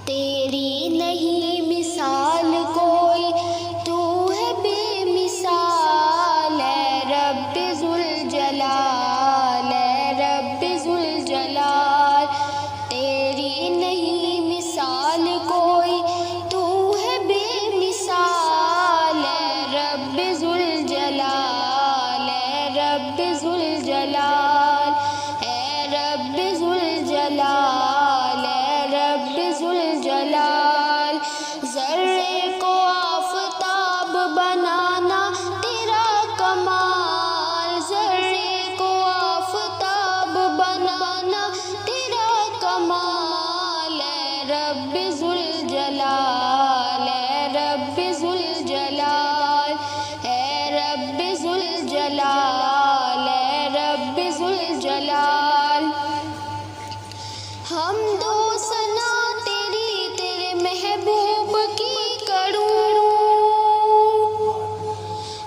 تیری نہیں مثال کوئی، تو ہے بے مثال، اے رب ذوالجلال، اے رب ذوالجلال۔ تیری نہیں مثال کوئی، تو ہے بے مثال، اے رب ذوالجلال، اے رب ذوالجلال، اے رب ذوالجلال، اے رب ذوالجلال۔ ذرے کو آفتاب بنانا تیرا کمال، ذرے کو آفتاب بنانا تیرا کمال، اے رب ذوالجلال، اے رب ذوالجلال، اے رب ذوالجلال، اے رب ذوالجلال۔ حمد و ثنا تیری تیرے محبوب کی کروں،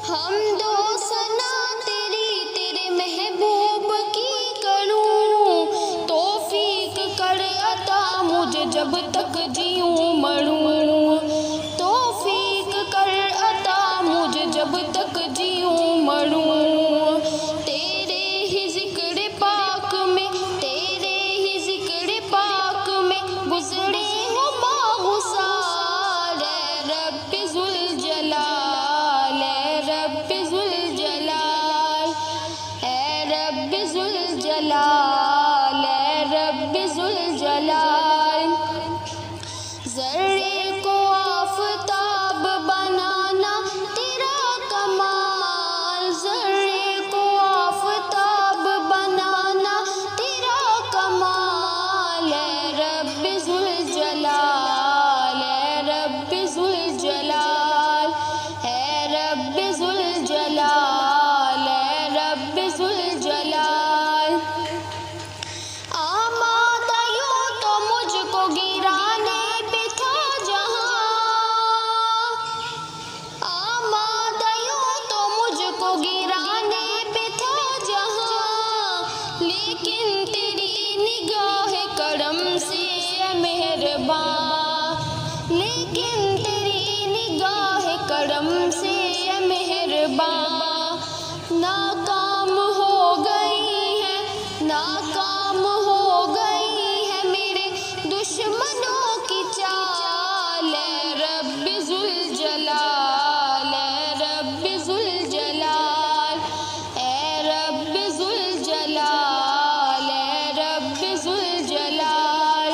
حمد و ثنا تیری تیرے محبوب کی کروں، توفیق کر عطا مجھے جب تک جیوں مروں، توفیق کر عطا مجھے جب تک جیوں مروں۔ تیرے ہی ذکر پاک میں، تیرے ہی ذکر پاک میں گزرے ہوں ماہ سال، اے رب ذوالجلال، اے رب ذوالجلال، اے رب ذوالجلال، اے رب ذوالجلال۔ ذرے کو آفتاب بنانا تیرا کمال، ذرے کو آفتاب بنانا تیرا کمال، اے رب ذوالجلال، اے رب ذوالجلال، اے رب ذوالجلال، اے رب ذوالجلال۔ آمادہ یوں تو مجھ کو گرانے پہ تھا جہاں، آمادہ یوں تو مجھ کو گرانے پہ تھا جہاں، لیکن تیری نگاہ کرم سے اے مہرباں، لیکن تیری نگاہ کرم سے اے مہرباں، ناکام ہو گئی ہے، ناکام ہو گئی ہے میرے دشمنوں کی چال، اے رب ذوالجلال، اے رب ذوالجلال، اے رب ذوالجلال، اے رب ذوالجلال۔